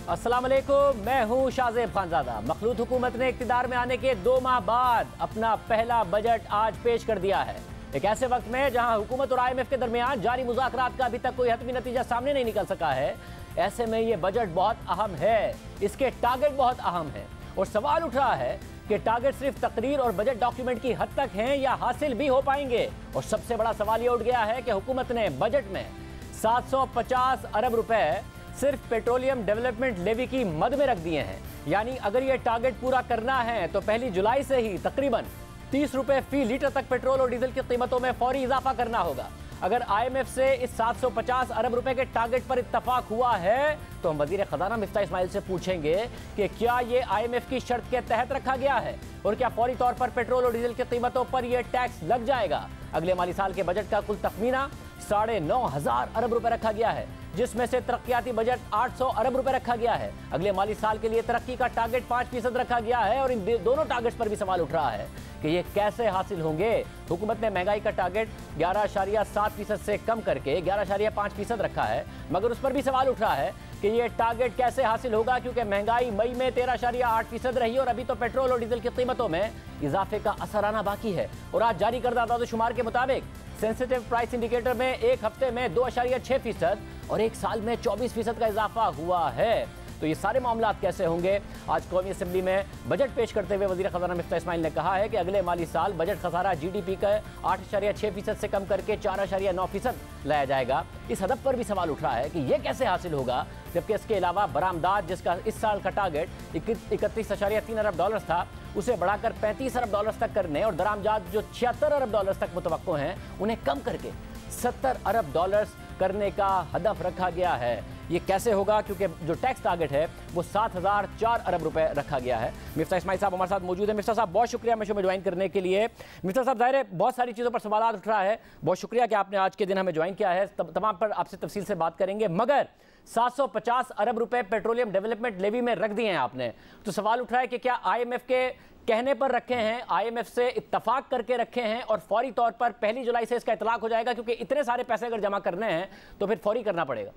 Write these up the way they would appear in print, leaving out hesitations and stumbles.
अस्सलाम वालेकुम, मैं हूं शाहजेब खानजादा। मखलूत हुकूमत ने इक़्तिदार में आने के 2 माह बाद अपना पहला बजट आज पेश कर दिया है। एक ऐसे वक्त में जहां हुकूमत और IMF के दरमियान जारी मुज़ाकरात का अभी तक कोई हतमी नतीजा सामने नहीं निकल सका है, ऐसे में ये बजट बहुत अहम है, इसके टारगेट बहुत अहम है और सवाल उठ रहा है कि टारगेट सिर्फ तकरीर और बजट डॉक्यूमेंट की हद तक हैं या हासिल भी हो पाएंगे। और सबसे बड़ा सवाल ये उठ गया है कि हुकूमत ने बजट में 750 अरब रुपए सिर्फ पेट्रोलियम डेवलपमेंट लेवी की मद में रख दिए हैं। यानी अगर ये टारगेट पूरा करना है तो 1 जुलाई से ही तकरीबन 30 रुपए फी लीटर तक पेट्रोल और डीजल की कीमतों में फौरी इजाफा करना होगा। अगर IMF से इस 750 अरब रुपए के टारगेट पर इत्तफाक हुआ है तो हम वजीर खजाना मिफ्ता इस्माइल से पूछेंगे कि क्या ये IMF की शर्त के तहत रखा गया है और क्या फौरी तौर पर पेट्रोल और डीजल की कीमतों पर यह टैक्स लग जाएगा। अगले माली साल के बजट का कुल तखमीना 9,500 अरब रुपए रखा गया है, जिसमें से तरक्याती बजट 800 अरब रुपए रखा गया है। अगले माली साल के लिए तरक्की का टारगेट 5% रखा गया है और इन दोनों टारगेट्स पर भी सवाल उठ रहा है कि ये कैसे हासिल होंगे। हुकूमत ने महंगाई का टारगेट 11.7% से कम करके 11.5% रखा है, मगर उस पर भी सवाल उठ रहा है कि ये टारगेट कैसे हासिल होगा, क्योंकि महंगाई मई में 13.8% रही और अभी तो पेट्रोल और डीजल की कीमतों में इजाफे का असर आना बाकी है। और आज जारी करदा आदाद-ओ-शुमार के मुताबिक सेंसिटिव प्राइस इंडिकेटर में एक हफ्ते में 2.6% और एक साल में 24% का इजाफा हुआ है। तो ये सारे मामला कैसे होंगे। आज कौमी असम्बली में बजट पेश करते हुए वज़ीर ख़ज़ाना मिफ्ता इस्माइल ने कहा है कि अगले माली साल बजट खसारा GDP का 8.6% से कम करके 4.9% लाया जाएगा। इस हदफ पर भी सवाल उठ रहा है कि यह कैसे हासिल होगा, जबकि इसके अलावा बरामदात, जिसका इस साल का टारगेट 31.3 अरब डॉलर था, उसे बढ़ाकर 35 अरब डॉलर तक करने और दरामदात जो 76 अरब डॉलर तक मुतवक्को हैं उन्हें कम करके 70 अरब डॉलर करने का हदफ रखा गया है। ये कैसे होगा, क्योंकि जो टैक्स टारगेट है वो 7,004 अरब रुपए रखा गया है। मिफ्ता इस्माइल साहब हमारे साथ मौजूद है। मिफ्ता साहब, बहुत शुक्रिया में शो में ज्वाइन करने के लिए। मिफ्ता साहब, जाहिर है बहुत सारी चीज़ों पर सवाल उठ रहा है, बहुत शुक्रिया कि आपने आज के दिन हमें ज्वाइन किया है। तमाम पर आपसे तफसील से बात करेंगे, मगर 750 अरब रुपए पेट्रोलियम डेवलपमेंट लेवी में रख दिए हैं आपने, तो सवाल उठ रहा है कि क्या IMF के कहने पर रखे हैं, IMF से इत्तफाक करके रखे हैं और फौरी तौर पर 1 जुलाई से इसका इतलाक हो जाएगा, क्योंकि इतने सारे पैसे अगर जमा करने हैं तो फिर फौरी करना पड़ेगा।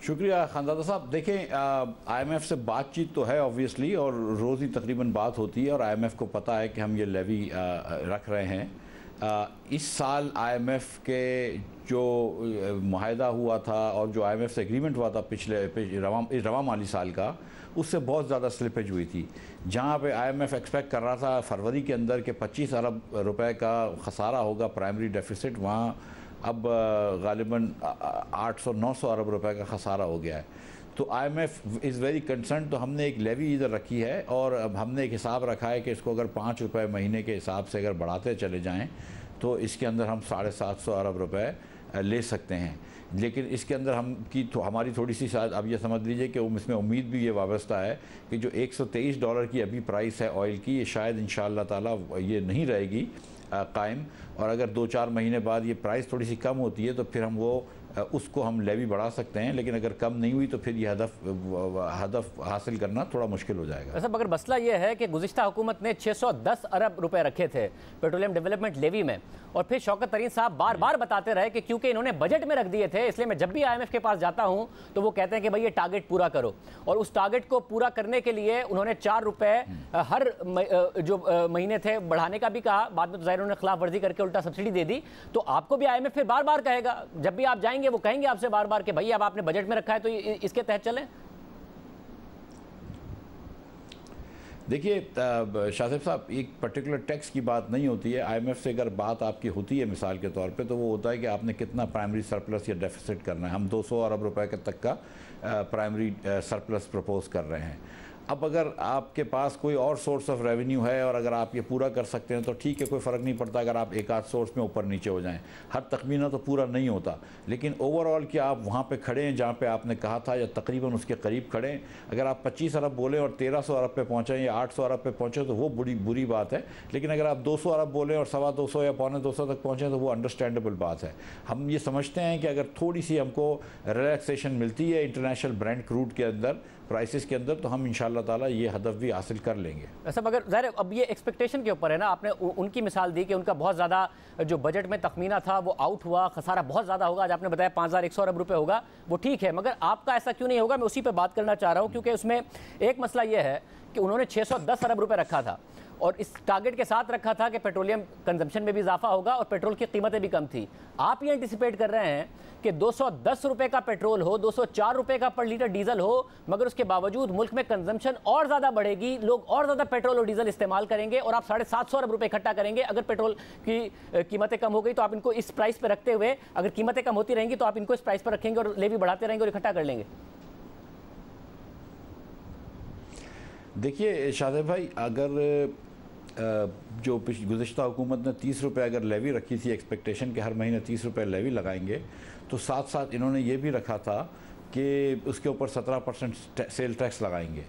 शुक्रिया खानजादा साहब। देखें, IMF से बातचीत तो है ऑब्वियसली और रोज़ ही तकरीबन बात होती है और IMF को पता है कि हम ये लेवी रख रहे हैं। इस साल IMF के जो मुआहदा हुआ था और जो IMF से एग्रीमेंट हुआ था पिछले रवा माली साल का, उससे बहुत ज़्यादा स्लिपेज हुई थी। जहाँ पे IMF एक्सपेक्ट कर रहा था फरवरी के अंदर के 25 अरब रुपए का खसारा होगा प्राइमरी डेफिसिट, वहाँ अब गालिबन 800-900 अरब रुपए का खसारा हो गया है। तो IMF इज़ वेरी कंसर्न। तो हमने एक लेवी इधर रखी है और अब हमने एक हिसाब रखा है कि इसको अगर 5 रुपए महीने के हिसाब से अगर बढ़ाते चले जाएं तो इसके अंदर हम 750 अरब रुपए ले सकते हैं। लेकिन इसके अंदर हमारी थोड़ी सी शायद अब ये समझ लीजिए कि इसमें उम्मीद भी ये वाबस्ता है कि जो $123 की अभी प्राइस है ऑयल की, ये शायद इंशाअल्लाह ताला ये नहीं रहेगी कायम, और अगर 2-4 महीने बाद ये प्राइस थोड़ी सी कम होती है तो फिर हम उसको हम लेवी बढ़ा सकते हैं। लेकिन अगर कम नहीं हुई तो फिर ये हदफ हासिल करना थोड़ा मुश्किल हो जाएगा। वैसे मगर मसला ये है कि गुज़िश्ता हुकूमत ने 610 अरब रुपए रखे थे पेट्रोलियम डेवलपमेंट लेवी में, और फिर शौकत तरीन साहब बार बार बताते रहे कि क्योंकि इन्होंने बजट में रख दिए थे, इसलिए मैं जब भी IMF के पास जाता हूं तो वो कहते हैं कि भाई ये टारगेट पूरा करो, और उस टारगेट को पूरा करने के लिए उन्होंने 4 रुपए हर जो महीने थे बढ़ाने का भी कहा। बाद में तो ज़ाहिर उन्होंने खिलाफ वर्जी करके उल्टा सब्सिडी दे दी। तो आपको भी IMF फिर बार बार कहेगा, जब भी आप जाएंगे वो कहेंगे आपसे बार बार कि भाई अब आपने बजट में रखा है तो इसके तहत चलें। देखिए शाहजेब साहब, एक पर्टिकुलर टैक्स की बात नहीं होती है। IMF से अगर बात आपकी होती है मिसाल के तौर पे, तो वो होता है कि आपने कितना प्राइमरी सरप्लस या डेफिसिट करना है। हम 200 अरब रुपए के तक का प्राइमरी सरप्लस प्रपोज कर रहे हैं। अब अगर आपके पास कोई और सोर्स ऑफ रेवेन्यू है और अगर आप ये पूरा कर सकते हैं तो ठीक है, कोई फ़र्क नहीं पड़ता अगर आप एक आध सोर्स में ऊपर नीचे हो जाएं। हर तखमीना तो पूरा नहीं होता, लेकिन ओवरऑल कि आप वहाँ पे खड़े हैं जहाँ पे आपने कहा था या तकरीबन उसके करीब खड़े हैं। अगर आप 25 अरब बोलें और 1300 अरब पे पहुँचें या 800 अरब पे पहुँचें तो वो बुरी बात है। लेकिन अगर आप 200 अरब बोलें और 225 या 225 तक पहुँचें तो वो अंडरस्टैंडेबल बात है। हम ये समझते हैं कि अगर थोड़ी सी हमको रिलैक्सेशन मिलती है इंटरनेशनल ब्रेंट क्रूड के अंदर प्राइसेस के अंदर, तो हम इंशाल्लाह ताला ये हदफ भी हासिल कर लेंगे। ऐसा मगर ज़ाहिर अब ये एक्सपेक्टेशन के ऊपर है ना, आपने उनकी मिसाल दी कि उनका बहुत ज़्यादा जो बजट में तखमीना था वो आउट हुआ, खसारा बहुत ज़्यादा होगा, आज आपने बताया 5100 अरब रुपए होगा, वो ठीक है, मगर आपका ऐसा क्यों नहीं होगा? मैं उसी पे बात करना चाह रहा हूँ, क्योंकि उसमें एक मसला ये है कि उन्होंने 610 अरब रुपए रखा था और इस टारगेट के साथ रखा था कि पेट्रोलियम कंजम्पशन में भी इजाफा होगा और पेट्रोल की कीमतें भी कम थी। आप ये एंटिसिपेट कर रहे हैं कि 210 रुपए का पेट्रोल हो, 204 रुपए का पर लीटर डीजल हो, मगर उसके बावजूद मुल्क में कंजम्पशन और ज़्यादा बढ़ेगी, लोग और ज़्यादा पेट्रोल और डीजल इस्तेमाल करेंगे और आप 750 अरब रुपए इकट्ठा करेंगे। अगर पेट्रोल की कीमतें कम हो गई तो आप इनको इस प्राइस पर रखते हुए, अगर कीमतें कम होती रहेंगी तो आप इनको इस प्राइस पर रखेंगे और लेवी बढ़ाते रहेंगे और इकट्ठा कर लेंगे। देखिए शाहज़ेब भाई, अगर जो गुज़िश्ता हुकूमत ने 30 रुपये अगर लेवी रखी थी, एक्सपेक्टेशन के हर महीने 30 रुपये लेवी लगाएंगे, तो साथ साथ इन्होंने ये भी रखा था कि उसके ऊपर 17% सेल टैक्स लगाएंगे।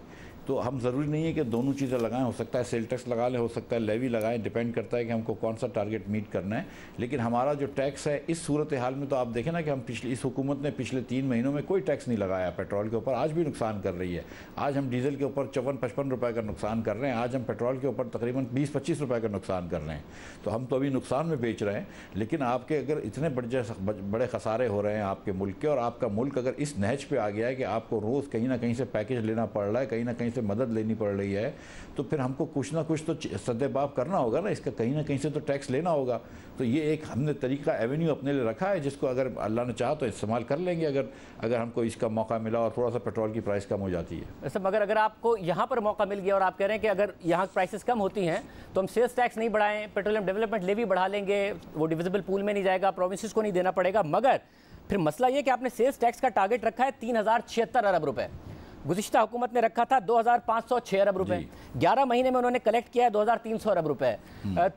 तो हम ज़रूरी नहीं है कि दोनों चीज़ें लगाएं, हो सकता है सेल टैक्स लगा लें, हो सकता है लेवी लगाएं, डिपेंड करता है कि हमको कौन सा टारगेट मीट करना है। लेकिन हमारा जो टैक्स है इस सूरत हाल में, तो आप देखें ना कि हम इस हुकूमत ने पिछले 3 महीनों में कोई टैक्स नहीं लगाया पेट्रोल के ऊपर, आज भी नुकसान कर रही है। आज हम डीजल के ऊपर 54-55 रुपये का नुकसान कर रहे हैं, आज हम पेट्रोल के ऊपर तकरीबन 20-25 रुपये का नुकसान कर रहे हैं। तो हम तो अभी नुकसान में बेच रहे हैं, लेकिन आपके अगर इतने बड़े खसारे हो रहे हैं आपके मुल्क के, और आपका मुल्क अगर इस नहज पर आ गया है कि आपको रोज़ कहीं ना कहीं से पैकेज लेना पड़ रहा है, कहीं ना कहीं से मदद लेनी पड़ रही है, तो फिर हमको कुछ ना कुछ तो सद्देबाब करना होगा ना, इसका कहीं ना कहीं से तो टैक्स लेना होगा। तो ये एक हमने तरीका एवेन्यू अपने लिए रखा है, जिसको अगर अल्लाह ने चाहा तो इस्तेमाल कर लेंगे, अगर हमको इसका मौका मिला और थोड़ा सा पेट्रोल की प्राइस कम हो जाती है। वैसे मगर अगर आपको यहाँ पर मौका मिल गया और आप कह रहे हैं कि अगर यहाँ प्राइसेस कम होती हैं तो हम सेल्स टैक्स नहीं बढ़ाएं, पेट्रोलियम डेवलपमेंट लेवी बढ़ा लेंगे, वो डिविजिबल पूल में नहीं जाएगा, प्रोविंसेस को नहीं देना पड़ेगा, मगर फिर मसला ये कि आपने सेल्स टैक्स का टारगेट रखा है 3076 अरब रुपए, गुज़िश्ता हुकूमत ने रखा था 2506 अरब रुपए, 11 महीने में उन्होंने कलेक्ट किया है 2300 अरब रुपए।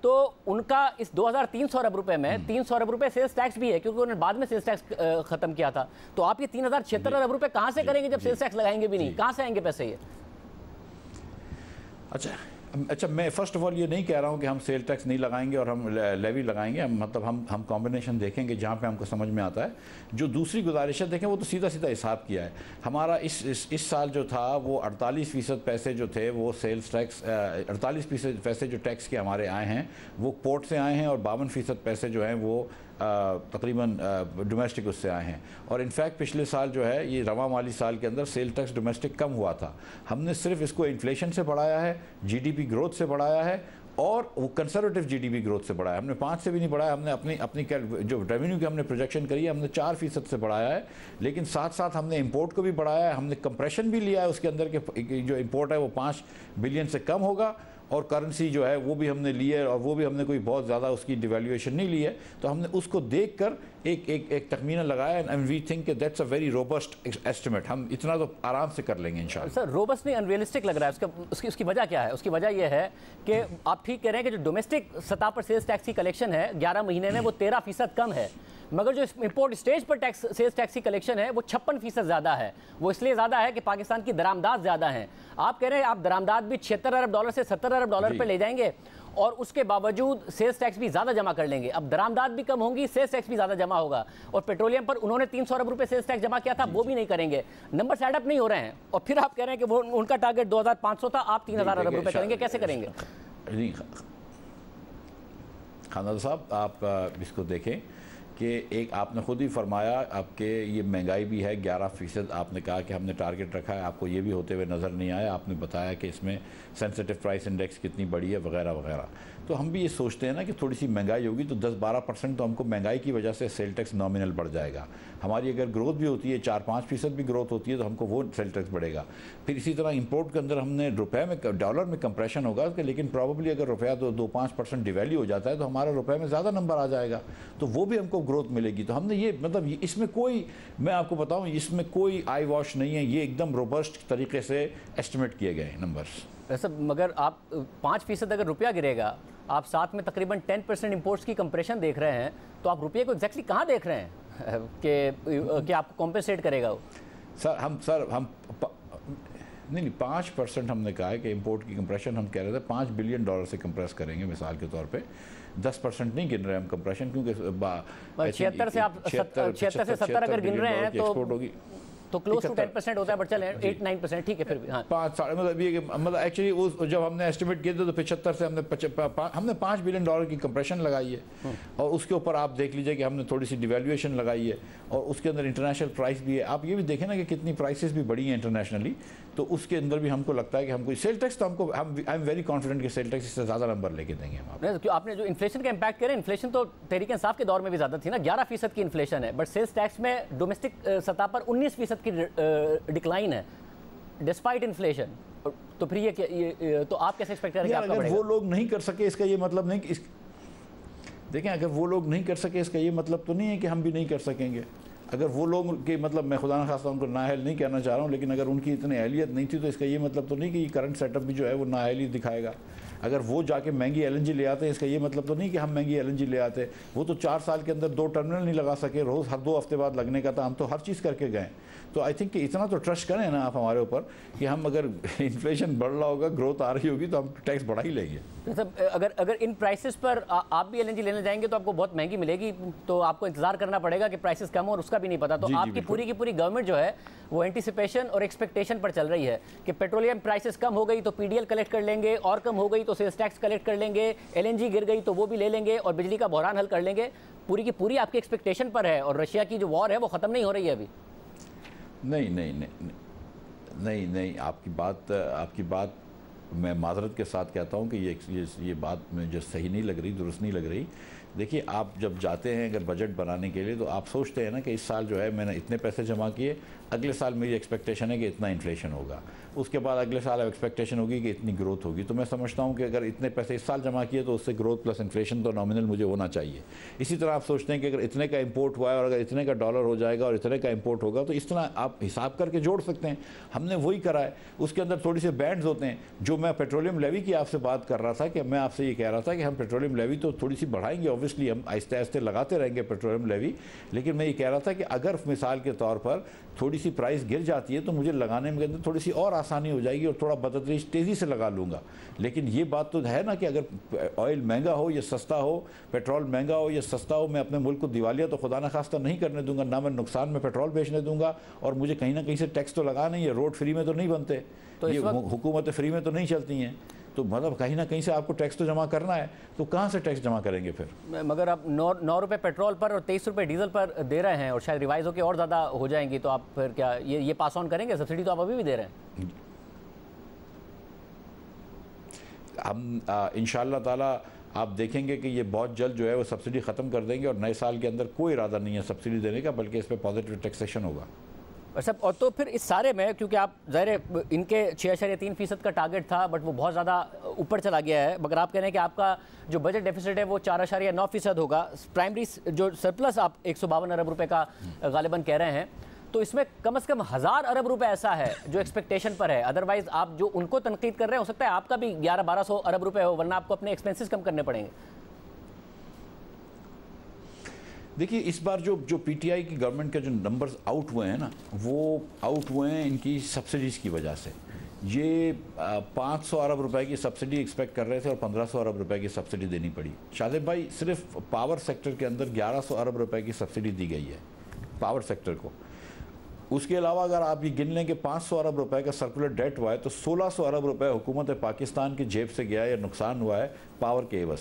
तो उनका इस 2300 अरब रुपए में 300 अरब रुपए सेल्स टैक्स भी है, क्योंकि उन्होंने बाद में सेल्स टैक्स खत्म किया था। तो आप ये 3076 अरब रुपए कहां से करेंगे जब सेल्स टैक्स लगाएंगे भी नहीं? कहां से आएंगे पैसे ये? अच्छा, मैं फ़र्स्ट ऑफ ऑल ये नहीं कह रहा हूँ कि हम सेल टैक्स नहीं लगाएंगे और हम लेवी लगाएंगे, मतलब हम कॉम्बिनेशन देखेंगे जहाँ पे हमको समझ में आता है। जो दूसरी गुजारिशें देखें वो तो सीधा सीधा हिसाब किया है। हमारा इस साल जो था वो 48% पैसे जो थे वो सेल्स टैक्स, 48% पैसे जो टैक्स के हमारे आए हैं वो पोर्ट से आए हैं, और 52% पैसे जो हैं वो तकरीबन डोमेस्टिक उससे आए हैं। और इनफैक्ट पिछले साल जो है ये रवा माली साल के अंदर सेल टैक्स डोमेस्टिक कम हुआ था। हमने सिर्फ इसको इन्फ्लेशन से बढ़ाया है, जीडीपी ग्रोथ से बढ़ाया है, और वो कंजर्वेटिव जीडीपी ग्रोथ से बढ़ाया। हमने 5 से भी नहीं बढ़ाया, हमने अपनी जो रेवेन्यू की हमने प्रोजेक्शन करी है हमने 4% से बढ़ाया है। लेकिन साथ साथ हमने इंपोर्ट को भी बढ़ाया है, हमने कंप्रेशन भी लिया है उसके अंदर के जो इंपोर्ट है वो 5 बिलियन से कम होगा, और करेंसी जो है वो भी हमने ली है, और वो भी हमने कोई बहुत ज़्यादा उसकी डिवैल्यूएशन नहीं ली है। तो हमने उसको देखकर एक तखमीना लगाया, and we think that's a very robust estimate. हम इतना तो आराम से कर लेंगे इंशाल्लाह। सर रोबस्ट नहीं, अनरियलिस्टिक लग रहा है। उसकी वजह क्या है? उसकी वजह यह है कि आप ठीक कह रहे हैं कि जो डोमेस्टिक सतह पर सेल्स टैक्स की कलेक्शन है 11 महीने में वो 13% कम है, मगर जो इंपोर्ट स्टेज पर सेल्स टैक्स की कलेक्शन है वो 56% ज़्यादा है। वो इसलिए ज़्यादा है कि पाकिस्तान की दरामदाद ज़्यादा हैं। आप कह रहे हैं आप दरामदाद भी 76 अरब डॉलर से 70 अरब डॉलर पर ले जाएंगे, और उसके बावजूद सेल्स टैक्स भी ज़्यादा जमा कर लेंगे। अब दरामदाद भी कम होंगी, सेल्स टैक्स भी ज़्यादा जमा होगा, और पेट्रोलियम पर उन्होंने 300 अरब रुपए सेल्स टैक्स जमा किया था, वो भी नहीं करेंगे। नंबर सेटअप नहीं हो रहे हैं, और फिर आप कह रहे हैं कि वो उनका टारगेट 2500 था, आप 3000 अरब रुपए करेंगे, कैसे करेंगे? खानदार साहब, आप इसको देखें कि एक आपने खुद ही फरमाया, आपके ये महंगाई भी है 11%, आपने कहा कि हमने टारगेट रखा है, आपको ये भी होते हुए नज़र नहीं आया। आपने बताया कि इसमें सेंसिटिव प्राइस इंडेक्स कितनी बड़ी है वगैरह वगैरह। तो हम भी ये सोचते हैं ना कि थोड़ी सी महंगाई होगी तो 10-12% तो हमको महंगाई की वजह से सेल टैक्स नॉमिनल बढ़ जाएगा। हमारी अगर ग्रोथ भी होती है 4-5% भी ग्रोथ होती है तो हमको वो सेल टैक्स बढ़ेगा। फिर इसी तरह इंपोर्ट के अंदर हमने रुपए में, डॉलर में कंप्रेशन होगा, लेकिन प्रॉबली अगर रुपया 2-5% डिवैल्यू हो जाता है तो हमारा रुपए में ज़्यादा नंबर आ जाएगा, तो वो भी हमको ग्रोथ मिलेगी। तो हमने ये मतलब इसमें कोई, मैं आपको बताऊँ, इसमें कोई आई वॉश नहीं है, ये एकदम रोबस्ट तरीके से एस्टिमेट किए गए नंबर्स। वैसे मगर आप 5% अगर रुपया गिरेगा, आप साथ में तकरीबन 10% इंपोर्ट्स की कंप्रेशन देख रहे हैं, तो आप रुपये को एग्जैक्टली कहाँ देख रहे हैं कि आपको कॉम्पेंसेट करेगा वो? सर हम नहीं 5% हमने कहा है कि इंपोर्ट की कंप्रेशन हम कह रहे थे $5 बिलियन से कंप्रेस करेंगे मिसाल के तौर पे। 10% नहीं गिन रहे हम कंप्रेशन, क्योंकि 76 से आप 76 से 70 अगर गिन रहे हैं तो एक्सपोर्ट होगी। तो क्लोज टू 10% होता है, बट चले 8-9%, ठीक है फिर भी। हाँ, 5 मतलब ये मतलब एक्चुअली उस जब हमने एस्टिमेट किए थे तो 75 से हमने $5 बिलियन की कंप्रेशन लगाई है, और उसके ऊपर आप देख लीजिए कि हमने थोड़ी सी डिवैल्यूएशन लगाई है, और उसके अंदर इंटरनेशनल प्राइस भी है। आप ये भी देखें ना कि कितनी प्राइसेस भी बढ़ी हैं इंटरनेशनली, तो उसके अंदर भी हमको लगता है कि हमको सेल टैक्स, तो हमको आई एम वेरी कॉन्फिडेंट कि सेल टैक्स इससे ज़्यादा नंबर लेके देंगे हम। क्यों आपने जो इन्फ्लेशन का इम्पैक्ट करें, इन्फ्लेशन तो तहरीक इंसाफ के दौर में भी ज़्यादा थी ना, 11% की इन्फ्लेशन है, बट सेल्स टैक्स में डोमेस्टिक सतह पर 19% की डिक्लाइन है डिस्पाइट इन्फ्लेशन। तो फिर ये तो आप कैसे एक्सपेक्ट करेंगे आपका बढ़ेगा? वो लोग नहीं कर सके इसका ये मतलब नहीं कि देखें, अगर वो लोग नहीं कर सके इसका ये मतलब तो नहीं है कि हम भी नहीं कर सकेंगे। अगर वो लोग के मतलब मैं खुदा न खास्ता उनको नाअहल नहीं कहना चाह रहा हूँ, लेकिन अगर उनकी इतनी अहलियत नहीं थी तो इसका ये मतलब तो नहीं कि करंट सेटअप भी जो है वो नाअहली दिखाएगा। अगर वो जाके महंगी LNG ले आते हैं, इसका ये मतलब तो नहीं कि हम महंगी LNG ले आते। वो तो 4 साल के अंदर 2 टर्मिनल नहीं लगा सके, रोज़ हर 2 हफ्ते बाद लगने का था, हम तो हर चीज़ करके गए। तो आई थिंक कि इतना तो ट्रस्ट करें ना आप हमारे ऊपर कि हम अगर इन्फ्लेशन बढ़ रहा होगा, ग्रोथ आ रही होगी, तो हम टैक्स बढ़ा ही लेंगे। मतलब अगर इन प्राइसेस पर आप भी LNG लेने जाएंगे तो आपको बहुत महंगी मिलेगी, तो आपको इंतजार करना पड़ेगा कि प्राइसेस कम हो, और उसका भी नहीं पता। तो आपकी पूरी की पूरी गवर्नमेंट जो है वो एंटीसिपेशन और एक्सपेक्टेशन पर चल रही है कि पेट्रोलियम प्राइसेस कम हो गई तो PDL कलेक्ट कर लेंगे, और कम हो गई तो सेल्स टैक्स कलेक्ट कर लेंगे, LNG गिर गई तो वो भी ले लेंगे, और बिजली का बहरान हल कर लेंगे। पूरी की पूरी आपकी एक्सपेक्टेशन पर है, और रशिया की जो वॉर है वो ख़त्म नहीं हो रही है अभी। नहीं, आपकी बात मैं माजरत के साथ कहता हूँ कि ये बात मुझे सही नहीं लग रही, दुरुस्त नहीं लग रही। देखिए, आप जब जाते हैं अगर बजट बनाने के लिए, तो आप सोचते हैं ना कि इस साल जो है मैंने इतने पैसे जमा किए, अगले साल मेरी एक्सपेक्टेशन है कि इतना इन्फ्लेशन होगा, उसके बाद अगले साल एक्सपेक्टेशन होगी कि इतनी ग्रोथ होगी। तो मैं समझता हूँ कि अगर इतने पैसे इस साल जमा किए तो उससे ग्रोथ प्लस इन्फ्लेशन तो नॉमिनल मुझे होना चाहिए। इसी तरह आप सोचते हैं कि अगर इतने का इंपोर्ट हुआ है और अगर इतने का डॉलर हो जाएगा और इतने का इंपोर्ट होगा, तो इस तरह आप हिसाब करके जोड़ सकते हैं। हमने वही करा है। उसके अंदर थोड़ी से बैंड्स होते हैं। जो मैं पेट्रोलियम लेवी की आपसे बात कर रहा था कि मैं आपसे ये कह रहा था कि हम पेट्रोलियम लेवी तो थोड़ी सी बढ़ाएंगे, ऑब्वियसली हम आहिस्ते आहिस्ते लगाते रहेंगे पेट्रोलियम लेवी, लेकिन मैं ये कह रहा था कि अगर मिसाल के तौर पर थोड़ी सी प्राइस गिर जाती है तो मुझे लगाने में अंदर थोड़ी सी और आसानी हो जाएगी और थोड़ा बदतरीज तेज़ी से लगा लूँगा। लेकिन ये बात तो है ना कि अगर ऑयल महंगा हो या सस्ता हो, पेट्रोल महंगा हो या सस्ता हो, मैं अपने मुल्क को दिवालिया तो खुदा न खास्ता नहीं करने दूंगा, ना मैं नुकसान में पेट्रोल बेचने दूंगा, और मुझे कहीं ना कहीं से टैक्स तो लगा नहीं है। रोड फ्री में तो नहीं बनते, तो ये हुकूमतें फ्री में तो नहीं चलती हैं, तो मतलब कहीं ना कहीं से आपको टैक्स तो जमा करना है। तो कहाँ से टैक्स जमा करेंगे फिर? मगर आप 9 रुपये पेट्रोल पर और 23 रुपये डीजल पर दे रहे हैं, और शायद रिवाइज होकर और ज़्यादा हो जाएंगी, तो आप फिर क्या ये पास ऑन करेंगे? सब्सिडी तो आप अभी भी दे रहे हैं। हम इंशाअल्लाह ताला आप देखेंगे कि ये बहुत जल्द जो है वो सब्सिडी ख़त्म कर देंगे, और नए साल के अंदर कोई इरादा नहीं है सब्सिडी देने का, बल्कि इस पर पॉजिटिव टैक्सेशन होगा। और तो फिर इस सारे में, क्योंकि आप ज़ाहिर इनके 6.3% का टारगेट था, बट वो बहुत ज़्यादा ऊपर चला गया है, मगर आप कह रहे हैं कि आपका जो बजट डेफिसिट है वो 4.9% होगा। प्राइमरी जो सरप्लस आप 152 अरब रुपए का गालिबन कह रहे हैं, तो इसमें कम से कम 1000 अरब रुपए ऐसा है जो एक्सपेक्टेशन पर है। अदरवाइज आप जो उनको तनकीद कर रहे हैं, हो सकता है आपका भी 1100-1200 अरब रुपए हो, वरना आपको अपने एक्सपेंसेस कम करने पड़ेंगे। देखिए, इस बार जो PTI की गवर्नमेंट के जो नंबर्स आउट हुए हैं ना, वो आउट हुए हैं इनकी सब्सिडीज़ की वजह से। ये 500 अरब रुपए की सब्सिडी एक्सपेक्ट कर रहे थे और 1500 अरब रुपए की सब्सिडी देनी पड़ी। शादिब भाई, सिर्फ पावर सेक्टर के अंदर 1100 अरब रुपए की सब्सिडी दी गई है पावर सेक्टर को। उसके अलावा अगर आप ये गिन लें कि 500 अरब रुपए का सर्कुलर डेट हुआ है, तो 1600 अरब रुपए हुकूमत पाकिस्तान की जेब से गया या नुकसान हुआ है पावर के एवज।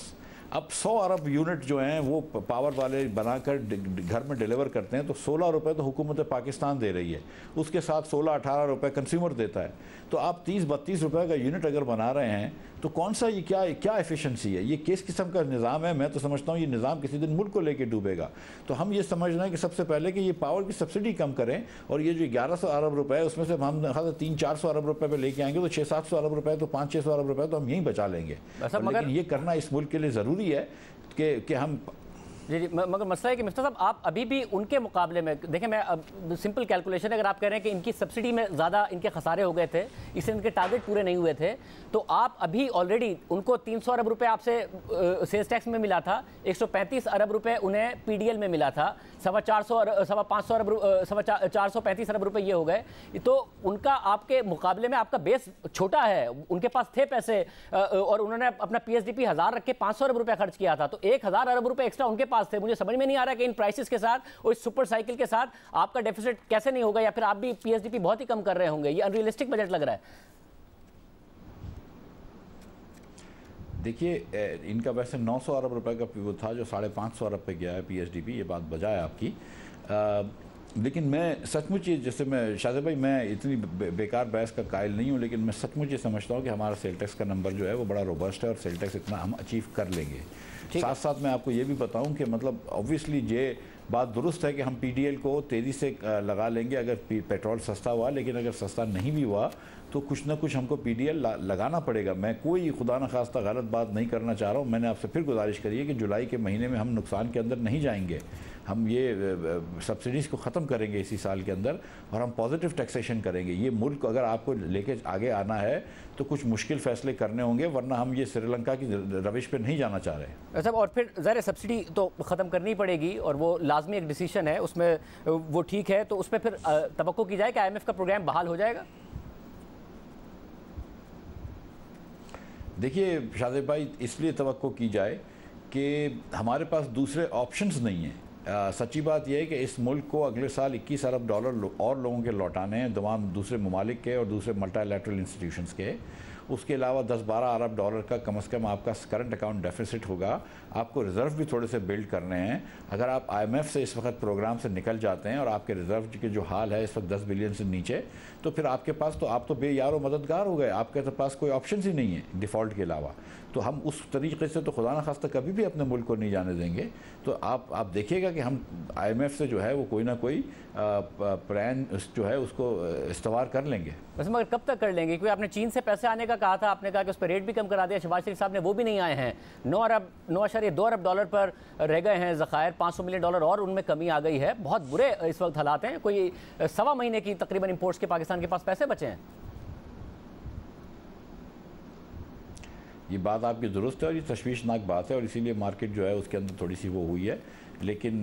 अब 100 अरब यूनिट जो हैं वो पावर वाले बनाकर घर में डिलीवर करते हैं, तो 16 रुपये तो हुकूमत पाकिस्तान दे रही है, उसके साथ 16-18 रुपये कंज्यूमर देता है। तो आप 30-32 रुपये का यूनिट अगर बना रहे हैं, तो कौन सा ये क्या एफिशिएंसी है? ये किस किस्म का निज़ाम है? मैं तो समझता हूँ ये निज़ाम किसी दिन मुल्क को लेके डूबेगा। तो हम ये समझ रहे हैं कि सबसे पहले कि ये पावर की सब्सिडी कम करें, और ये जो 1100 अरब रुपये है उसमें से हम 300-400 अरब रुपये पे लेके आएंगे, तो 600-700 अरब रुपये, तो 500-600 अरब रुपये तो हम यहीं बचा लेंगे। लेकिन ये करना इस मुल्क के लिए ज़रूरी है कि हम जी, मगर मसला है कि मिफ्ता साहब, आप अभी भी उनके मुकाबले में देखें, मैं अब सिंपल कैलकुलेशन है, अगर आप कह रहे हैं कि इनकी सब्सिडी में ज़्यादा इनके खसारे हो गए थे, इससे इनके टारगेट पूरे नहीं हुए थे, तो आप अभी ऑलरेडी उनको 300 अरब रुपए आपसे सेल्स टैक्स में मिला था, 135 अरब रुपए उन्हें PDL में मिला था, 435 अरब रुपए ये हो गए। तो उनका आपके मुकाबले में आपका बेस छोटा है। उनके पास थे पैसे, और उन्होंने अपना PSDP 1000 रख के 500 अरब रुपए खर्च किया था, तो 1000 अरब रुपए एक्स्ट्रा उनके पास थे। मुझे समझ में नहीं आ रहा कि इन प्राइसेस के साथ और इस सुपर साइकिल के साथ आपका डेफिसिट कैसे नहीं होगा, या फिर आप भी पीएसडीपी बहुत ही कम कर रहे होंगे। ये अनरियलिस्टिक बजट लग रहा है। देखिए, इनका वैसे 900 अरब रुपए का वो था जो 550 अरब पे गया है पीएसडीपी, ये बात बजा है आपकी। लेकिन मैं सचमुच ये, जैसे मैं शाहज़ेब भाई, मैं इतनी बेकार बहस का कायल नहीं हूँ, लेकिन मैं सचमुच ये समझता हूँ कि हमारा सेल टैक्स का नंबर जो है वो बड़ा रोबस्ट है और सेल टैक्स इतना हम अचीव कर लेंगे। साथ साथ मैं आपको ये भी बताऊँ कि मतलब ऑब्वियसली ये बात दुरुस्त है कि हम पीडीएल को तेज़ी से लगा लेंगे अगर पेट्रोल सस्ता हुआ, लेकिन अगर सस्ता नहीं भी हुआ तो कुछ ना कुछ हमको पीडीएल लगाना पड़ेगा। मैं कोई खुदा न खास्ता गलत बात नहीं करना चाह रहा हूँ। मैंने आपसे फिर गुजारिश करी है कि जुलाई के महीने में हम नुकसान के अंदर नहीं जाएंगे। हम ये सब्सिडीज़ को ख़त्म करेंगे इसी साल के अंदर और हम पॉजिटिव टैक्सेशन करेंगे। ये मुल्क अगर आपको लेके आगे आना है तो कुछ मुश्किल फैसले करने होंगे, वरना हम ये श्रीलंका की रविश पे नहीं जाना चाह रहे। अच्छा, और फिर ज़ाहिर सब्सिडी तो ख़त्म करनी पड़ेगी और वो लाजमी एक डिसीजन है, उसमें वो ठीक है। तो उस पर फिर तवक्को की जाए कि आईएमएफ का प्रोग्राम बहाल हो जाएगा? देखिए शाहज़ेब भाई, इसलिए तवक्को की जाए कि हमारे पास दूसरे ऑप्शंस नहीं हैं। सच्ची बात यह है कि इस मुल्क को अगले साल 21 अरब डॉलर और लोगों के लौटाने हैं, तमाम दूसरे ममालिक के और दूसरे मल्टीलैटरल इंस्टीट्यूशंस के। उसके अलावा 10-12 अरब डॉलर का कम से कम आपका करंट अकाउंट डेफिसिट होगा। आपको रिज़र्व भी थोड़े से बिल्ड करने हैं। अगर आप आईएमएफ से इस वक्त प्रोग्राम से निकल जाते हैं और आपके रिज़र्व के जो हाल है इस वक्त 10 बिलियन से नीचे, तो फिर आपके पास तो आप तो बेयारो मददगार हो गए। आपके तो पास कोई ऑप्शन ही नहीं है डिफ़ॉल्ट के अलावा। तो हम उस तरीके से तो खुदा न खास्ता कभी भी अपने मुल्क को नहीं जाने देंगे। तो आप देखिएगा कि हम आईएमएफ से जो है वो कोई ना कोई प्लान जो है उसको इस्तवार कर लेंगे। वैसे मगर कब तक कर लेंगे? क्योंकि आपने चीन से पैसे आने का कहा था, आपने कहा कि उस पर रेट भी कम करा दिया। शहबाज शरीफ साहब ने वो भी नहीं आए हैं। 9.2 अरब डॉलर पर रह गए हैं ज़खायर। 500 मिलियन डॉलर और उनमें कमी आ गई है। बहुत बुरे इस वक्त हालात हैं। कोई 1.25 महीने की तकरीबन इंपोर्ट्स के पाकिस्तान के पास पैसे बचे हैं। ये बात आपकी दुरुस्त है और ये तशवीशनाक बात है और इसीलिए मार्केट जो है उसके अंदर थोड़ी सी वो हुई है। लेकिन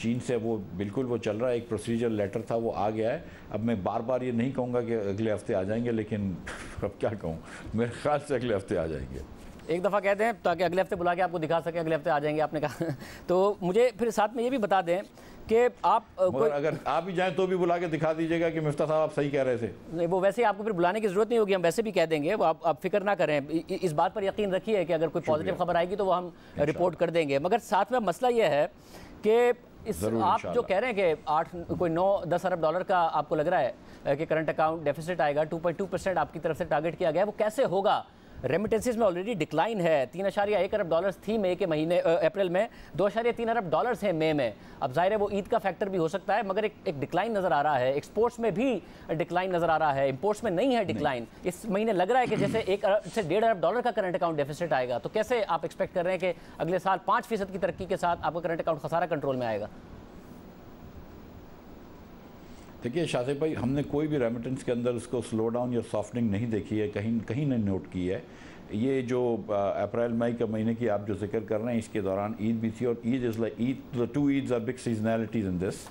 चीन से वो बिल्कुल वो चल रहा है। एक प्रोसीजर लेटर था वो आ गया है। अब मैं बार बार ये नहीं कहूँगा कि अगले हफ्ते आ जाएंगे, लेकिन अब क्या कहूँ, मेरे ख्याल से अगले हफ्ते आ जाएंगे। एक दफ़ा कह दें ताकि अगले हफ्ते बुला के आपको दिखा सकें अगले हफ्ते आ जाएंगे आपने कहा। तो मुझे फिर साथ में ये भी बता दें कि आप अगर आप भी जाएं तो भी बुला के दिखा दीजिएगा कि मिफ्ता साहब आप सही कह रहे थे। नहीं, वो वैसे आपको फिर बुलाने की ज़रूरत नहीं होगी, हम वैसे भी कह देंगे। वो आप फिक्र ना करें, इस बात पर यकीन रखिए कि अगर कोई पॉजिटिव खबर आएगी तो वो हम रिपोर्ट कर देंगे। मगर साथ में मसला ये है कि इस आप जो कह रहे हैं कि 9-10 अरब डॉलर का आपको लग रहा है कि करंट अकाउंट डेफिसिट आएगा, 2.2% आपकी तरफ से टारगेट किया गया है, वो कैसे होगा? रेमिटेंसेस में ऑलरेडी डिक्लाइन है। 3.1 अरब डॉलर्स थी मई के महीने, अप्रैल में 2.3 अरब डॉलर्स हैं मई में। अब जाहिर है वो ईद का फैक्टर भी हो सकता है, मगर एक डिक्लाइन नज़र आ रहा है। एक्सपोर्ट्स में भी डिक्लाइन नज़र आ रहा है, इंपोर्ट्स में नहीं है डिक्लाइन। इस महीने लग रहा है कि जैसे 1 से 1.5 अरब डॉलर का करंट अकाउंट डेफिसिट आएगा। तो कैसे आप एक्सपेक्ट कर रहे हैं कि अगले साल 5% की तरक्की के साथ आपका करंट अकाउंट खसारा कंट्रोल में आएगा? देखिए शाहज़ेब भाई, हमने कोई भी रेमिटेंस के अंदर उसको स्लो डाउन या सॉफ्टनिंग नहीं देखी है, कहीं नहीं नोट की है। ये जो अप्रैल मई के महीने की आप जो जिक्र कर रहे हैं, इसके दौरान ईद भी थी और Eid is like Eid, the 2 Eids are big seasonalities in this.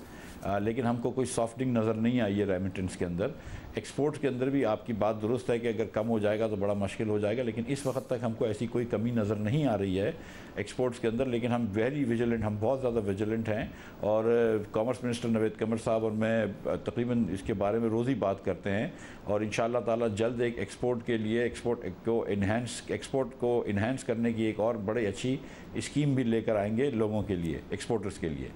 लेकिन हमको कोई सॉफ्टनिंग नज़र नहीं आई है रेमिटेंस के अंदर। एक्सपोर्ट्स के अंदर भी आपकी बात दुरुस्त है कि अगर कम हो जाएगा तो बड़ा मुश्किल हो जाएगा, लेकिन इस वक्त तक हमको ऐसी कोई कमी नज़र नहीं आ रही है एक्सपोर्ट्स के अंदर। लेकिन हम वेरी विजिलेंट, हम बहुत ज़्यादा विजिलेंट हैं और कॉमर्स मिनिस्टर नवेद कमर साहब और मैं तकरीबन इसके बारे में रोज़ ही बात करते हैं और इंशाअल्लाह ताला जल्द एक एक्सपोर्ट के लिए एक्सपोर्ट को इन्हेंस करने की एक और बड़ी अच्छी स्कीम भी लेकर आएंगे लोगों के लिए, एक्सपोर्टर्स के लिए।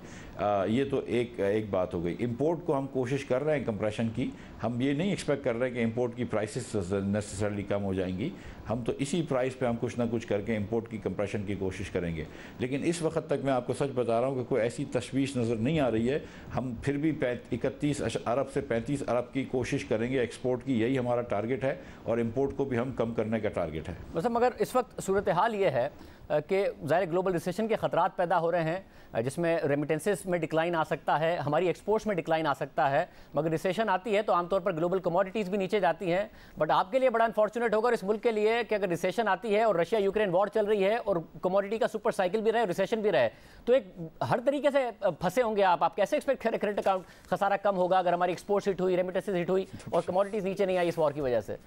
ये तो एक बात हो गई। इंपोर्ट को हम कोशिश कर रहे हैं कंप्रेशन की। हम ये नहीं एक्सपेक्ट कर रहे हैं कि इंपोर्ट की प्राइसेस नेसेसरली कम हो जाएंगी। हम तो इसी प्राइस पे हम कुछ ना कुछ करके इंपोर्ट की कंप्रेशन की कोशिश करेंगे। लेकिन इस वक्त तक मैं आपको सच बता रहा हूँ कि कोई ऐसी तशवीश नज़र नहीं आ रही है। हम फिर भी 31 अरब से 35 अरब की कोशिश करेंगे एक्सपोर्ट की, यही हमारा टारगेट है और इंपोर्ट को भी हम कम करने का टारगेट है। मतलब मगर इस वक्त सूरत हाल ये है कि ज़ाहिर ग्लोबल रिसेशन के ख़तरात पैदा हो रहे हैं, जिसमें रेमिटेंसेस में डिक्लाइन आ सकता है, हमारी एक्सपोर्ट्स में डिक्लाइन आ सकता है। मगर रिसेशन आती है तो आमतौर पर ग्लोबल कमोडिटीज़ भी नीचे जाती हैं। बट आपके लिए बड़ा अनफॉर्चुनेट होगा और इस मुल्क के लिए कि अगर रिसेशन आती है और रशिया यूक्रेन वॉर चल रही है और कमोडिटी का सुपर साइकिल भी रहे, रिसेशन भी रहे, तो एक हर तरीके से फंसे होंगे आप कैसे एक्सपेक्ट करें करंट अकाउंट खसारा कम होगा अगर हमारी एक्सपोर्ट्स हिट हुई, रेमिटेंसेस हिट हुई और कमोडिटीज़ नीचे नहीं आई इस वॉर की वजह से?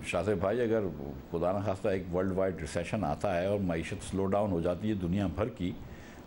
शाज़ेब भाई, अगर खुदा न खास्ता एक वर्ल्ड वाइड रिसेशन आता है और मईशत स्लो डाउन हो जाती है दुनिया भर की,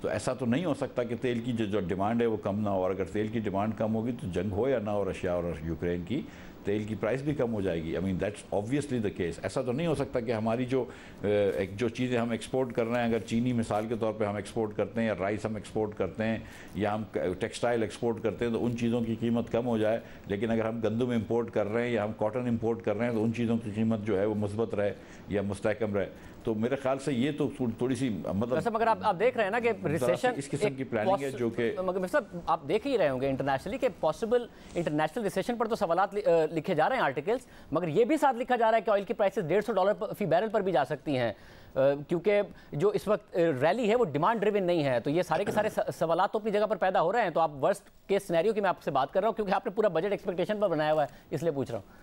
तो ऐसा तो नहीं हो सकता कि तेल की जो डिमांड है वो कम ना हो। और अगर तेल की डिमांड कम होगी तो जंग हो या ना हो रशिया और यूक्रेन की, तेल की प्राइस भी कम हो जाएगी। I mean that's obviously the case. ऐसा तो नहीं हो सकता कि हमारी जो चीज़ें हम एक्सपोर्ट कर रहे हैं, अगर चीनी मिसाल के तौर पे हम एक्सपोर्ट करते हैं या राइस हम एक्सपोर्ट करते हैं या हम टेक्सटाइल एक्सपोर्ट करते हैं तो उन चीज़ों की कीमत कम हो जाए, लेकिन अगर हम गंदम इंपोर्ट कर रहे हैं या हम कॉटन इंपोर्ट कर रहे हैं तो उन चीज़ों की कीमत जो है वो मुस्बत रहे या मुस्तहकम रहे। तो मेरे ख्याल से ये तो थोड़ी सी मतलब मगर आप देख रहे हैं ना कि रिसेशन इस किस्म की प्लानिंग है जो कि मगर सब आप देख ही रहे होंगे इंटरनेशनली के पॉसिबल इंटरनेशनल रिसेशन पर तो सवालात लिखे जा रहे हैं आर्टिकल्स, मगर ये भी साथ लिखा जा रहा है कि ऑयल की प्राइसेस $150 फी बैरल पर भी जा सकती हैं, क्योंकि जो इस वक्त रैली है वो डिमांड ड्रिवन नहीं है। तो ये सारे के सारे सवालात तो अपनी जगह पर पैदा हो रहे हैं। तो आप वर्स्ट केस सिनेरियो की मैं आपसे बात कर रहा हूँ, क्योंकि आपने पूरा बजट एक्सपेक्टेशन पर बनाया हुआ है, इसलिए पूछ रहा हूँ।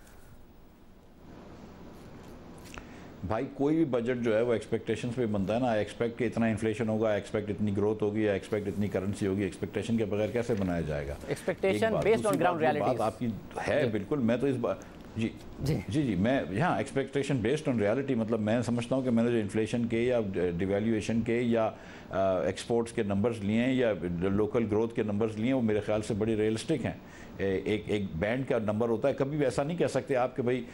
भाई कोई भी बजट जो है वो एक्सपेक्टेशंस पे बनता है ना। आई एक्सपेक्ट कि इतना इन्फ्लेशन होगा, आई एक्सपेक्ट इतनी ग्रोथ होगी, आई एक्सपेक्ट इतनी करेंसी होगी। एक्सपेक्टेशन के बगैर कैसे बनाया जाएगा? Expectation based on ground reality बात आपकी है बिल्कुल। मैं तो इस बात जी मैं यहाँ एक्सपेक्टेशन बेस्ड ऑन रियलिटी मतलब मैं समझता हूँ कि मैंने जो इन्फ्लेशन के या डिवैल्यूएशन के या एक्सपोर्ट्स के नंबर्स लिए हैं या लोकल ग्रोथ के नंबर्स लिए हैं वो मेरे ख्याल से बड़ी रियलिस्टिक हैं। एक बैंड का नंबर होता है, कभी भी ऐसा नहीं कह सकते आप कि भाई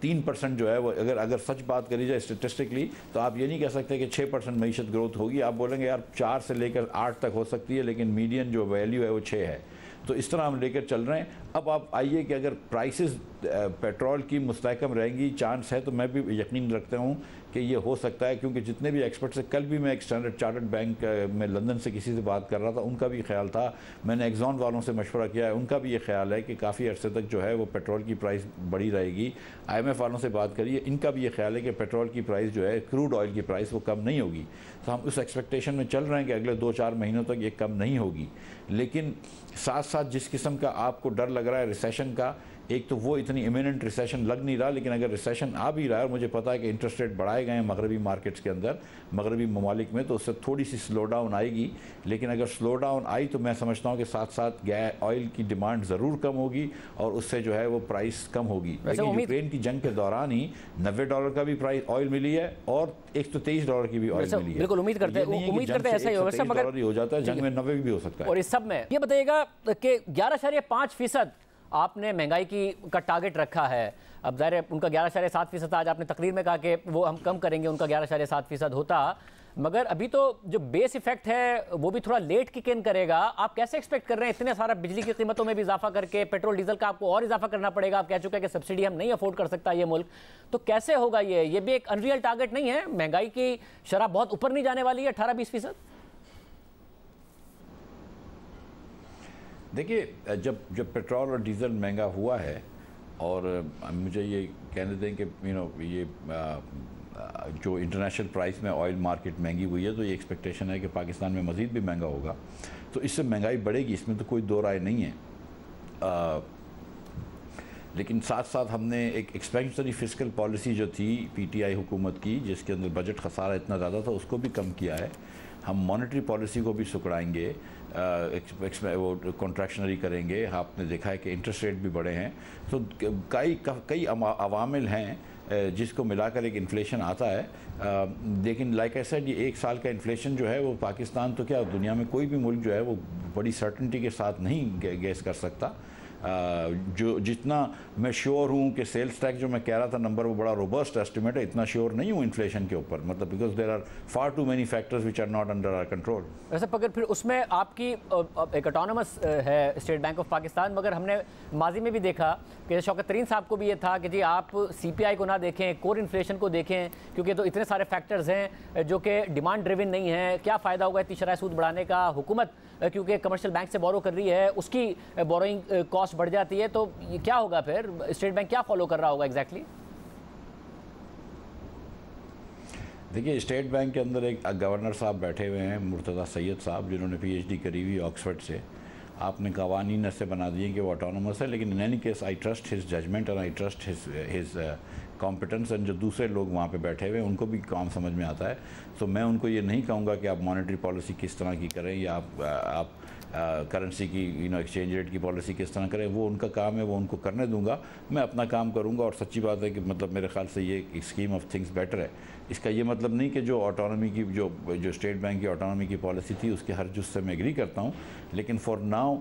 3% जो है वो अगर सच बात करी जाए स्टेटिस्टिकली तो आप ये नहीं कह सकते कि 6% मईशत ग्रोथ होगी। आप बोलेंगे यार 4 से लेकर 8 तक हो सकती है, लेकिन मीडियन जो वैल्यू है वो 6 है। तो इस तरह हम लेकर चल रहे हैं। अब आप आइए कि अगर प्राइसेस पेट्रोल की मुस्तहकम रहेंगी, चांस है, तो मैं भी यकीन रखता हूँ कि ये हो सकता है, क्योंकि जितने भी एक्सपर्ट्स हैं, कल भी मैं एक स्टैंडर्ड चार्टर्ड बैंक में लंदन से किसी से बात कर रहा था, उनका भी ख्याल था, मैंने एक्सॉन वालों से मशवरा किया है, उनका भी ये ख्याल है कि काफ़ी अर्से तक जो है वो पेट्रोल की प्राइस बढ़ी रहेगी। IMF वालों से बात करिए, इनका भी ये ख्याल है कि पेट्रोल की प्राइस जो है, क्रूड ऑयल की प्राइस वो कम नहीं होगी। तो हम उस एक्सपेक्टेशन में चल रहे हैं कि अगले 2-4 महीनों तक ये कम नहीं होगी। लेकिन साथ साथ जिस किस्म का आपको डर लग रहा है रिसेशन का, एक तो वो इतनी इमिनेंट रिसेशन लग नहीं रहा, लेकिन अगर रिसेशन आ भी रहा है और मुझे पता है कि इंटरेस्ट रेट बढ़ाए गए हैं मगरबी मार्केट्स के अंदर, मगरबी ममालिक में, तो उससे थोड़ी सी स्लो डाउन आएगी। लेकिन अगर स्लो डाउन आई तो मैं समझता हूँ कि साथ साथ गैस ऑयल की डिमांड ज़रूर कम होगी और उससे जो है वो प्राइस कम होगी। लेकिन यूक्रेन की जंग के दौरान ही $90 का भी प्राइस ऑयल मिली है और $123 की भी ऑयल मिली है। बिल्कुल उम्मीद करते हैं ऐसा ही होगा सब, मगर हो जाता है, जंग में 90 भी हो सकता है। और इस सब में ये बताइएगा कि 11.5% आपने महंगाई का टारगेट रखा है। अब ज़ाहिर है उनका 11.7% आज आपने तकरीर में कहा कि वो हम कम करेंगे, उनका 11.7% होता, मगर अभी तो जो बेस इफेक्ट है वो भी थोड़ा लेट किक इन करेगा। आप कैसे एक्सपेक्ट कर रहे हैं इतने सारा बिजली की कीमतों में भी इजाफा करके, पेट्रोल डीजल का आपको और इजाफा करना पड़ेगा, आप कह चुके हैं कि सब्सिडी हम नहीं अफोर्ड कर सकता ये मुल्क, तो कैसे होगा ये भी एक अनरियल टारगेट नहीं है? महंगाई की शरह बहुत ऊपर नहीं जाने वाली है 18-20%? देखिए जब पेट्रोल और डीज़ल महंगा हुआ है, और मुझे ये कहने दें कि ये जो इंटरनेशनल प्राइस में ऑयल मार्केट महंगी हुई है, तो ये एक्सपेक्टेशन है कि पाकिस्तान में मज़ीद भी महंगा होगा, तो इससे महंगाई बढ़ेगी, इसमें तो कोई दो राय नहीं है। लेकिन साथ साथ हमने एक एक्सपेंशनरी फिस्कल पॉलिसी जो थी PTI हुकूमत की, जिसके अंदर बजट खसारा इतना ज़्यादा था, उसको भी कम किया है। हम मॉनेटरी पॉलिसी को भी सुकड़ाएंगे, वो कॉन्ट्रैक्शनरी करेंगे। आपने देखा है कि इंटरेस्ट रेट भी बढ़े हैं, तो कई अवामिल हैं जिसको मिलाकर एक इन्फ्लेशन आता है। लेकिन लाइक आई सेड, ये 1 साल का इन्फ्लेशन जो है वो पाकिस्तान तो क्या दुनिया में कोई भी मुल्क जो है वो बड़ी सर्टनिटी के साथ नहीं गेस कर सकता। जो जितना मैं श्योर हूँ कि सेल्स टैक्स जो मैं कह रहा था नंबर, वो बड़ा रोबस्ट एस्टिमेट है, इतना श्योर नहीं हूँ इन्फ्लेशन के ऊपर, मतलब because there are far too many factors which are not under our control. वैसे अगर फिर उसमें आपकी एक ऑटोनमस है स्टेट बैंक ऑफ पाकिस्तान, मगर हमने माजी में भी देखा कि शौकत तरीन साहब को भी ये था कि जी आप CPI को ना देखें, कोर इन्फ्लेशन को देखें, क्योंकि तो इतने सारे फैक्टर्स हैं जो कि डिमांड ड्रिवन नहीं है। क्या फ़ायदा होगा इतनी शरह सूद बढ़ाने का? हुकूमत क्योंकि कमर्शियल बैंक से बोरो कर रही है, उसकी बोरोइंग कॉस्ट बढ़ जाती है, तो ये क्या होगा फिर? स्टेट बैंक क्या फॉलो कर रहा होगा एग्जैक्टली? देखिए, स्टेट बैंक के अंदर एक गवर्नर साहब बैठे हुए हैं, मुर्तज़ा सैयद साहब, जिन्होंने PhD करी हुई ऑक्सफर्ड से। आपने कवानीन ऐसे बना दिए कि वो ऑटोनमस है, लेकिन in any case I trust his judgement and I trust his competence and जो दूसरे लोग वहाँ पे बैठे हुए हैं उनको भी काम समझ में आता है। तो मैं उनको ये नहीं कहूँगा कि आप मॉनेटरी पॉलिसी किस तरह की करें या आप करेंसी की एक्सचेंज रेट की पॉलिसी किस तरह करें, वो उनका काम है, वो उनको करने दूंगा। मैं अपना काम करूंगा। और सच्ची बात है कि मतलब मेरे ख्याल से ये स्कीम ऑफ थिंग्स बेटर है। इसका ये मतलब नहीं कि जो ऑटोनॉमी की जो स्टेट बैंक की ऑटोनॉमी की पॉलिसी थी उसके हर जुज़ से मैं एग्री करता हूँ, लेकिन फॉर नाउ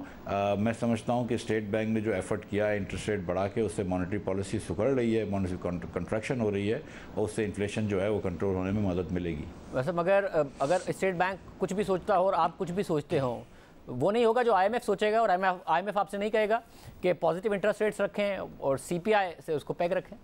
मैं समझता हूँ कि स्टेट बैंक ने जो एफर्ट किया है इंटरेस्ट रेट बढ़ा के, उससे मॉनेटरी पॉलिसी सुधर रही है, मॉनेटरी कंट्रैक्शन हो रही है और उससे इन्फ्लेशन जो है वो कंट्रोल होने में मदद मिलेगी। वैसे मगर अगर स्टेट बैंक कुछ भी सोचता हो और आप कुछ भी सोचते हो, वो नहीं होगा जो आईएमएफ सोचेगा। और आईएमएफ आपसे नहीं कहेगा कि पॉजिटिव इंटरेस्ट रेट्स रखें और सीपीआई से उसको पैग रखें।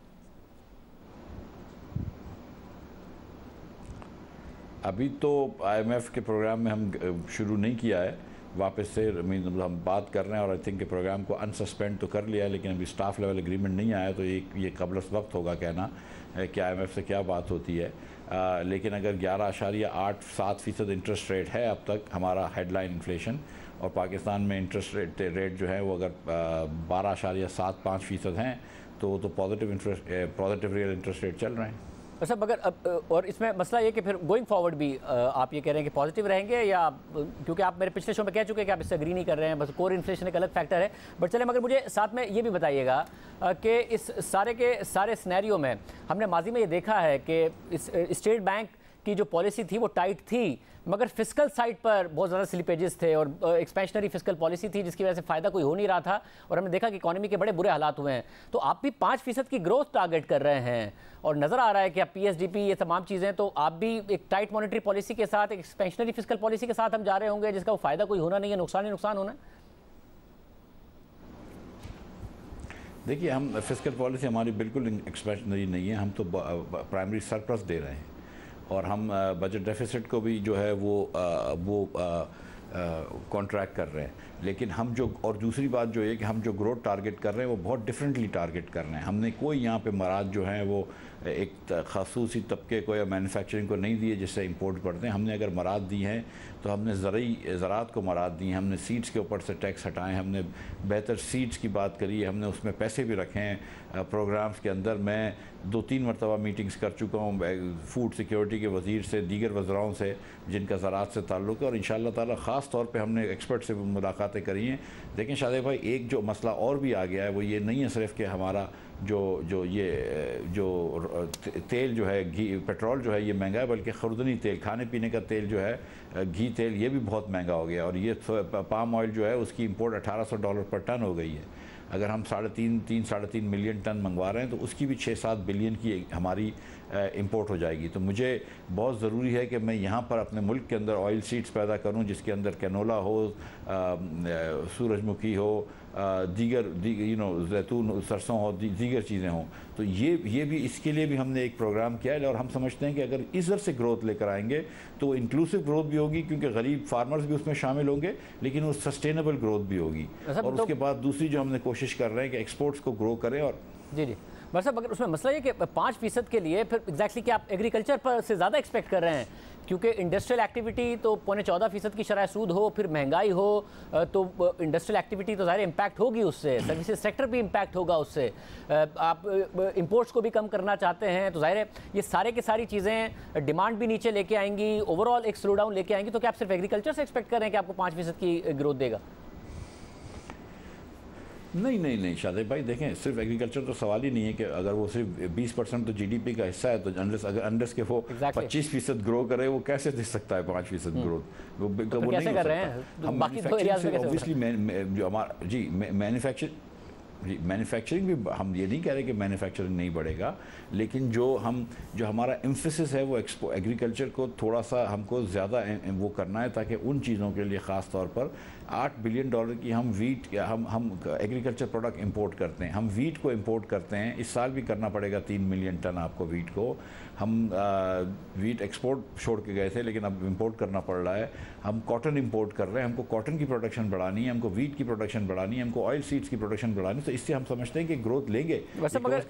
अभी तो आईएमएफ के प्रोग्राम में हम शुरू नहीं किया है वापस से, मतलब हम बात कर रहे हैं और आई थिंक के प्रोग्राम को अनसस्पेंड तो कर लिया है, लेकिन अभी स्टाफ लेवल एग्रीमेंट नहीं आया, तो ये कबल वक्त होगा कहना कि आईएमएफ से क्या बात होती है। लेकिन अगर 11.87% इंटरेस्ट रेट है अब तक हमारा हेडलाइन इन्फ्लेशन, और पाकिस्तान में इंटरेस्ट रेट जो है वो अगर 12.75% हैं तो पॉजिटिव रियल इंटरेस्ट रेट चल रहे हैं। अच्छा, मगर और इसमें मसला ये कि फिर गोइंग फॉरवर्ड भी आप ये कह रहे हैं कि पॉजिटिव रहेंगे, या क्योंकि आप मेरे पिछले शो में कह चुके हैं कि आप इससे एग्री नहीं कर रहे हैं, बस कोर इन्फ्लेशन एक अलग फैक्टर है। बट चले, मगर मुझे साथ में ये भी बताइएगा कि इस सारे के सारे सिनेरियो में हमने माजी में ये देखा है कि इस स्टेट बैंक की जो पॉलिसी थी वो टाइट थी, मगर फिस्कल साइड पर बहुत ज़्यादा स्लिपेजेस थे और एक्सपेंशनरी फिस्कल पॉलिसी थी जिसकी वजह से फ़ायदा कोई हो नहीं रहा था, और हमने देखा कि इकोनॉमी के बड़े बुरे हालात हुए हैं। तो आप भी 5% की ग्रोथ टारगेट कर रहे हैं और नज़र आ रहा है कि आप पीएसडीपी ये तमाम चीज़ें, तो आप भी एक टाइट मॉनेटरी पॉलिसी के साथ, एक एक्सपेंशनरी फिस्कल पॉलिसी के साथ हम जा रहे होंगे जिसका वो फ़ायदा कोई होना नहीं है, नुकसान ही नुकसान होना है। देखिए, हम फिस्कल पॉलिसी हमारी बिल्कुल एक्सपेंशनरी नहीं है, हम तो प्राइमरी सरप्लस दे रहे हैं और हम बजट डेफिसिट को भी जो है वो कॉन्ट्रैक्ट कर रहे हैं। लेकिन हम जो, और दूसरी बात जो है कि हम जो ग्रोथ टारगेट कर रहे हैं वो बहुत डिफरेंटली टारगेट कर रहे हैं। हमने कोई यहाँ पे मराद जो हैं वो एक खासूसी तबके को या मैन्युफैक्चरिंग को नहीं दिए जिससे इंपोर्ट करते हैं। हमने अगर मराद दी हैं तो हमने ज़राअत को मराद दी हैं, हमने सीड्स के ऊपर से टैक्स हटाएं, हमने बेहतर सीड्स की बात करी है, हमने उसमें पैसे भी रखे हैं प्रोग्राम्स के अंदर। मैं 2-3 मरतबा मीटिंग्स कर चुका हूँ फूड सिक्योरिटी के वज़ीर से, दीगर वज़राओं से जिनका ज़राअत से ताल्लुक़ है, और इंशाअल्लाह ताला ख़ास तौर पे हमने एक्सपर्ट से मुलाकातें करी हैं। लेकिन शादेब भाई, एक जो मसला और भी आ गया है वो ये नहीं है सिर्फ कि हमारा जो तेल जो है, घी पेट्रोल जो है ये महंगा है, बल्कि खुर्दनी तेल, खाने पीने का तेल जो है, घी तेल, ये भी बहुत महंगा हो गया। और ये पाम ऑयल जो है उसकी इंपोर्ट $1800 पर टन हो गई है। अगर हम 3.5 मिलियन टन मंगवा रहे हैं तो उसकी भी 6-7 बिलियन की हमारी इंपोर्ट हो जाएगी। तो मुझे बहुत ज़रूरी है कि मैं यहाँ पर अपने मुल्क के अंदर ऑयल सीड्स पैदा करूँ जिसके अंदर कैनोला हो, सूरजमुखी हो, दीगर जैतून, सरसों हो, दीगर चीज़ें हों। तो ये भी, इसके लिए भी हमने एक प्रोग्राम किया है और हम समझते हैं कि अगर इस तरह से ग्रोथ लेकर आएंगे तो इंक्लूसिव ग्रोथ भी होगी, क्योंकि गरीब फार्मर्स भी उसमें शामिल होंगे, लेकिन वो सस्टेनेबल ग्रोथ भी होगी। और उसके बाद दूसरी जो हमने कोशिश कर रहे हैं कि एक्सपोर्ट्स को ग्रो करें। और जी मतलब अगर उसमें मसला ये कि 5% के लिए फिर एग्जैक्टली कि आप एग्रीकल्चर पर से ज़्यादा एक्सपेक्ट कर रहे हैं, क्योंकि इंडस्ट्रियल एक्टिविटी तो 14.25% की शरह सूद हो, फिर महंगाई हो, तो इंडस्ट्रियल एक्टिविटी तो ज़ाहिर इम्पैक्ट होगी, उससे सर्विसेज सेक्टर भी इम्पैक्ट होगा, उससे आप इंपोर्ट्स को भी कम करना चाहते हैं, तो ज़ाहिर है ये सारे की सारी चीज़ें डिमांड भी नीचे लेके आएंगी, ओवरऑल एक स्लो डाउन लेके आएंगी। तो क्या आप सिर्फ एग्रीकल्चर से एक्सपेक्ट कर रहे हैं कि आपको 5% की ग्रोथ देगा? नहीं शादेब भाई, देखें, सिर्फ एग्रीकल्चर तो सवाल ही नहीं है कि अगर वो सिर्फ 20% तो जीडीपी का हिस्सा है, तो अनलेस के वो 25% ग्रो करे, वो कैसे दे सकता है 5% ग्रोथ? वो कैसे कर रहे हैं? हम ऑब्वियसली जो हमारा मैन्युफैक्चरिंग भी, हम ये नहीं कह रहे कि मैन्युफैक्चरिंग नहीं बढ़ेगा, लेकिन जो हमारा एम्फेसिस है वो एग्रीकल्चर को थोड़ा सा हमको ज़्यादा वो करना है, ताकि उन चीज़ों के लिए ख़ास तौर पर $8 बिलियन की हम वीट, हम एग्रीकल्चर प्रोडक्ट इंपोर्ट करते हैं, हम वीट को इंपोर्ट करते हैं। इस साल भी करना पड़ेगा 3 मिलियन टन आपको वीट को। हम वीट एक्सपोर्ट छोड़ के गए थे, लेकिन अब इंपोर्ट करना पड़ रहा है। हम कॉटन इंपोर्ट कर रहे हैं, हमको कॉटन की प्रोडक्शन बढ़ानी है, हमको वीट की प्रोडक्शन बढ़ानी है, हमको ऑयल सीड्स की प्रोडक्शन बढ़ानी है। तो इससे हम समझते हैं कि ग्रोथ लेंगे,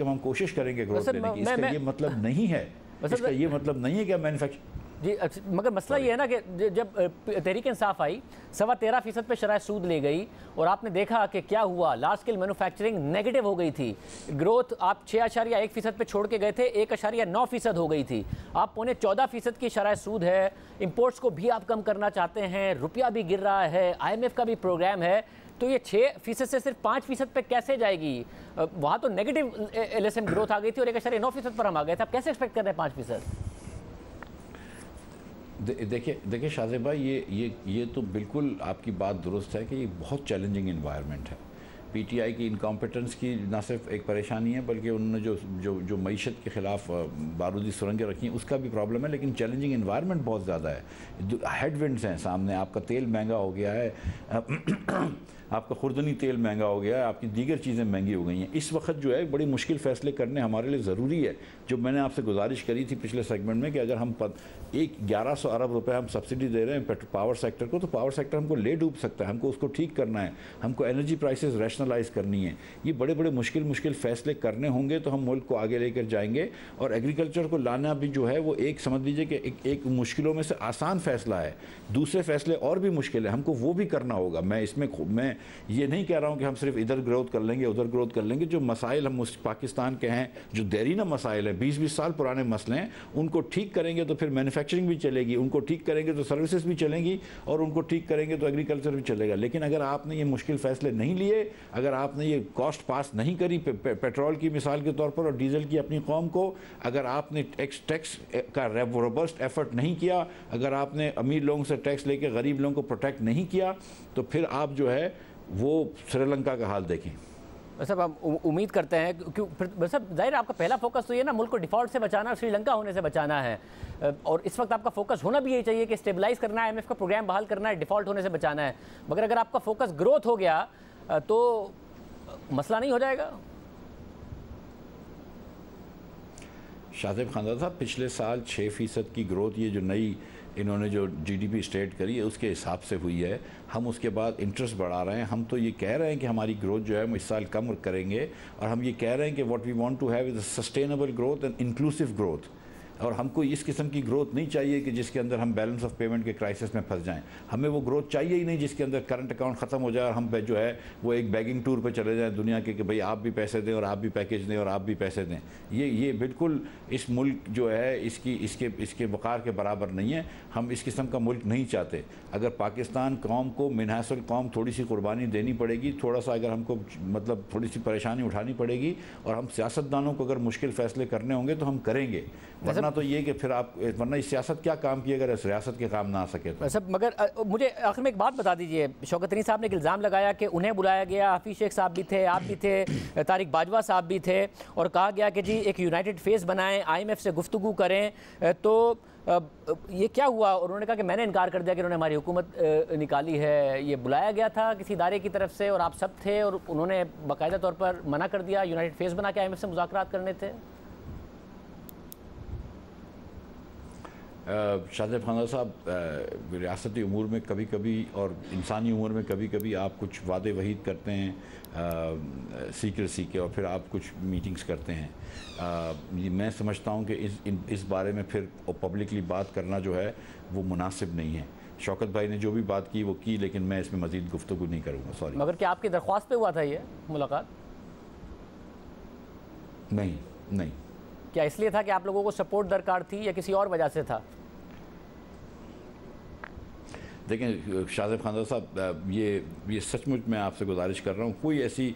हम कोशिश करेंगे ग्रोथ लेने की। इसका ये मतलब नहीं है, इसका ये मतलब नहीं है कि हम मैन्युफैक्चर जी मगर मसला ये है ना कि जब तहरीक इंसाफ आई 13.25% पे शरह सूद ले गई और आपने देखा कि क्या हुआ, लार्ज स्केल मैन्युफैक्चरिंग नेगेटिव हो गई थी, ग्रोथ आप 6.1% पे छोड़ के गए थे, 1.9% हो गई थी, आप 14.25% की शरह सूद है, इंपोर्ट्स को भी आप कम करना चाहते हैं, रुपया भी गिर रहा है, IMF का भी प्रोग्राम है, तो ये 6% से सिर्फ 5% पे कैसे जाएगी? वहाँ तो नेगेटिव LSM ग्रोथ आ गई थी और 1.9% पर हम आ गए थे, आप कैसे एक्सपेक्ट कर रहे हैं 5%? देखिए शाज़ेब भाई, ये तो बिल्कुल आपकी बात दुरुस्त है कि ये बहुत चैलेंजिंग इन्वायरमेंट है। PTI की इनकॉम्पिटेंस की ना सिर्फ एक परेशानी है, बल्कि उन्होंने जो मईशत के ख़िलाफ़ बारूदी सुरंगें रखी हैं उसका भी प्रॉब्लम है, लेकिन चैलेंजिंग इन्वायरमेंट बहुत ज़्यादा है। हेडविंड्स हैं सामने, आपका तेल महंगा हो गया है, आपका खुर्दनी तेल महंगा हो गया है, आपकी दीगर चीज़ें महंगी हो गई हैं। इस वक्त जो है बड़ी मुश्किल फ़ैसले करने हमारे लिए ज़रूरी है। जो मैंने आपसे गुजारिश करी थी पिछले सेगमेंट में कि अगर हम 1100 अरब रुपए हम सब्सिडी दे रहे हैं पावर सेक्टर को, तो पावर सेक्टर हमको ले डूब सकता है, हमको उसको ठीक करना है, हमको एनर्जी प्राइसेस रैशनलाइज करनी है। ये बड़े बड़े मुश्किल फ़ैसले करने होंगे तो हम मुल्क को आगे लेकर जाएंगे। और एग्रीकल्चर को लाना भी जो है वो एक समझ लीजिए कि एक मुश्किलों में से आसान फ़ैसला है। दूसरे फ़ैसले और भी मुश्किल है, हमको वो भी करना होगा। मैं ये नहीं कह रहा हूँ कि हम सिर्फ इधर ग्रोथ कर लेंगे उधर ग्रोथ कर लेंगे। जो मसाइल हम पाकिस्तान के हैं, जो देरीना मसाइल हैं, 20-20 साल पुराने मसले हैं, उनको ठीक करेंगे तो फिर मैन्युफैक्चरिंग भी चलेगी, उनको ठीक करेंगे तो सर्विसेज भी चलेंगी, और उनको ठीक करेंगे तो एग्रीकल्चर भी चलेगा। लेकिन अगर आपने ये मुश्किल फ़ैसले नहीं लिए, अगर आपने ये कॉस्ट पास नहीं करी पेट्रोल की मिसाल के तौर पर और डीजल की अपनी कौम को, अगर आपने टैक्स का रोबस्ट एफर्ट नहीं किया, अगर आपने अमीर लोगों से टैक्स लेके गरीब लोगों को प्रोटेक्ट नहीं किया, तो फिर आप जो है वो श्रीलंका का हाल देखें। सब हम उम्मीद करते हैं, क्यों सब जाहिर आपका पहला फोकस तो ये ना मुल्क को डिफ़ॉल्ट से बचाना, श्रीलंका होने से बचाना है, और इस वक्त आपका फोकस होना भी यही चाहिए कि स्टेबलाइज करना है, IMF का प्रोग्राम बहाल करना है, डिफ़ॉल्ट होने से बचाना है। मगर अगर आपका फोकस ग्रोथ हो गया तो मसला नहीं हो जाएगा? शाज़ेब खानदार साहब, पिछले साल 6% की ग्रोथ, ये जो नई इन्होंने जो GDP स्टेट करी है उसके हिसाब से हुई है। हम उसके बाद इंटरेस्ट बढ़ा रहे हैं। हम तो ये कह रहे हैं कि हमारी ग्रोथ जो है हम इस साल कम करेंगे, और हम ये कह रहे हैं कि what we want to have is a sustainable growth and inclusive growth. और हमको इस किस्म की ग्रोथ नहीं चाहिए कि जिसके अंदर हम बैलेंस ऑफ पेमेंट के क्राइसिस में फंस जाएं। हमें वो ग्रोथ चाहिए ही नहीं जिसके अंदर करंट अकाउंट ख़त्म हो जाए और हम जो है वो एक बैगिंग टूर पे चले जाएं दुनिया के कि भाई आप भी पैसे दें और आप भी पैकेज दें और आप भी पैसे दें। ये बिल्कुल इस मुल्क जो है इसके वक़ार के बराबर नहीं है। हम इस किस्म का मुल्क नहीं चाहते। अगर पाकिस्तान कौम को मिनहासुल कौम थोड़ी सी कुर्बानी देनी पड़ेगी, थोड़ा सा अगर हमको मतलब थोड़ी सी परेशानी उठानी पड़ेगी, और हम सियासतदानों को अगर मुश्किल फ़ैसले करने होंगे तो हम करेंगे, वरना तो ये कि फिर आप वरना इस सियासत क्या काम की अगर इस रियासत के काम ना आ सके तो। सब मगर मुझे आखिर में एक बात बता दीजिए, शौकत तरीन साहब ने एक इल्ज़ाम लगाया कि उन्हें बुलाया गया, हफीज़ शेख साहब भी थे, आप भी थे, तारिक बाजवा साहब भी थे, और कहा गया कि जी एक यूनाइटेड फेस बनाएं, IMF से गुफ्तगू करें, तो ये क्या हुआ? और उन्होंने कहा कि मैंने इनकार कर दिया कि उन्होंने हमारी हुकूमत निकाली है, ये बुलाया गया था किसी इदारे की तरफ से और आप सब थे, और उन्होंने बाकायदा तौर पर मना कर दिया, यूनाइटेड फेस बना के IMF से मुज़ाकरात करने थे। शाज़ेब खानदार साहब, रियासती उमूर में कभी कभी और इंसानी उमूर में कभी कभी आप कुछ वादे वहीद करते हैं सीक्रेसी के, और फिर आप कुछ मीटिंग्स करते हैं। मैं समझता हूँ कि इस बारे में फिर पब्लिकली बात करना जो है वो मुनासिब नहीं है। शौकत भाई ने जो भी बात की वो की, लेकिन मैं इसमें मज़ीद गुफ्तगू नहीं करूँगा, सॉरी। मगर क्या आपकी दरख्वास्त पे हुआ था ये मुलाकात? नहीं। क्या इसलिए था कि आप लोगों को सपोर्ट दरकार थी या किसी और वजह से था? देखें शाज़ेब खानदार साहब, ये सचमुच मैं आपसे गुजारिश कर रहा हूँ, कोई ऐसी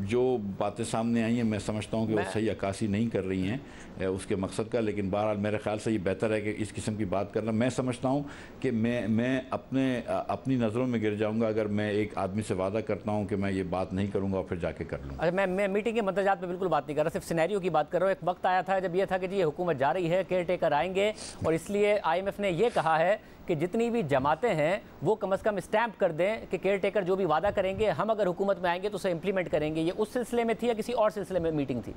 जो बातें सामने आई हैं मैं समझता हूँ कि वो सही अक्कासी नहीं कर रही हैं उसके मकसद का, लेकिन बहरहाल मेरे ख्याल से ये बेहतर है कि इस किस्म की बात करना। मैं समझता हूँ कि मैं अपनी नज़रों में गिर जाऊँगा अगर मैं एक आदमी से वादा करता हूँ कि मैं ये बात नहीं करूँगा और फिर जाके कर लूँगा। अच्छा, मैं मीटिंग के मंतजात पर बिल्कुल बात नहीं कर रहा, सिर्फ सिनेरियो की बात कर रहा हूँ। एक वक्त आया था जब ये था कि जी ये हुकूमत जा रही है, केयर टेकर आएंगे, और इसलिए IMF ने ये कहा है कि जितनी भी जमातें हैं वो कम से कम स्टैंप कर दें कि केयर टेकर जो भी वादा करेंगे हम अगर हुकूमत में आएंगे तो उसे इम्प्लीमेंट करेंगे। ये उस सिलसिले में थी या किसी और सिलसिले में मीटिंग थी?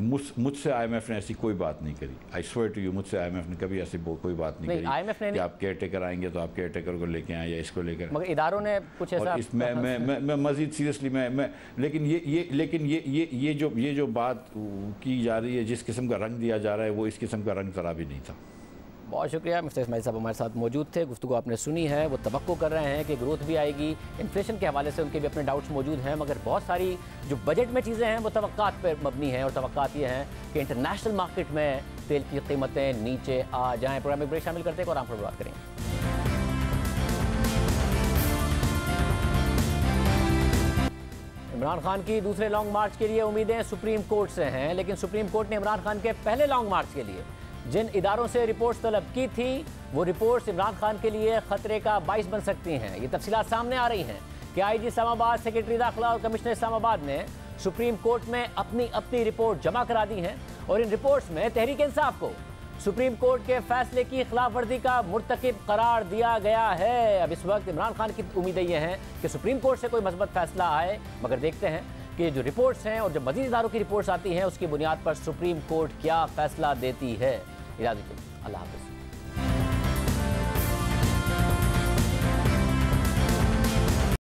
मुझसे IMF ने ऐसी कोई बात नहीं करी। आई स्वेयर टू यू, मुझसे IMF ने कभी ऐसी कोई बात नहीं करी IMF ने कि आप केयर टेकर आएंगे तो आप केयर टेकर को लेके आए या इसको लेकर, मगर इदारों ने कुछ ऐसा। मैं मजीद सीरियसली मैं लेकिन ये जो बात की जा रही है, जिस किस्म का रंग दिया जा रहा है, वो इस किस्म का रंग जरा भी नहीं था। बहुत शुक्रिया। मिस्टर इस्माइल साहब हमारे साथ मौजूद थे, गुफ्तगू आपने सुनी है। वो तवक्को कर रहे हैं कि ग्रोथ भी आएगी, इन्फ्लेशन के हवाले से उनके भी अपने डाउट्स मौजूद हैं, मगर बहुत सारी जो बजट में चीज़ें हैं वो तवक्कात पर मबनी हैं, और तवक्कात ये हैं कि इंटरनेशनल मार्केट में तेल की कीमतें नीचे आ जाएँ। प्रोग्राम में ब्रेक शामिल करते हैं और आराम पर बात करेंगे। इमरान खान की दूसरे लॉन्ग मार्च के लिए उम्मीदें सुप्रीम कोर्ट से हैं, लेकिन सुप्रीम कोर्ट ने इमरान खान के पहले लॉन्ग मार्च के लिए जिन इदारों से रिपोर्ट्स तलब की थी, वो रिपोर्ट्स इमरान खान के लिए खतरे का बाइस बन सकती हैं। ये तफसीलात सामने आ रही हैं कि IG इस्लामाबाद, सेक्रेटरी दाखिला और कमिश्नर इस्लामाबाद ने सुप्रीम कोर्ट में अपनी रिपोर्ट जमा करा दी है, और इन रिपोर्ट्स में तहरीक इंसाफ को सुप्रीम कोर्ट के फैसले की खिलाफ वर्जी का मुर्तकिब करार दिया गया है। अब इस वक्त इमरान खान की उम्मीदें ये हैं कि सुप्रीम कोर्ट से कोई मजबूत फैसला आए, मगर देखते हैं कि जो रिपोर्ट्स हैं और जो मज़ीद इदारों की रिपोर्ट्स आती हैं उसकी बुनियाद पर सुप्रीम कोर्ट क्या फैसला देती है। इजाज़त दीजिए, अल्लाह हाफ़िज़।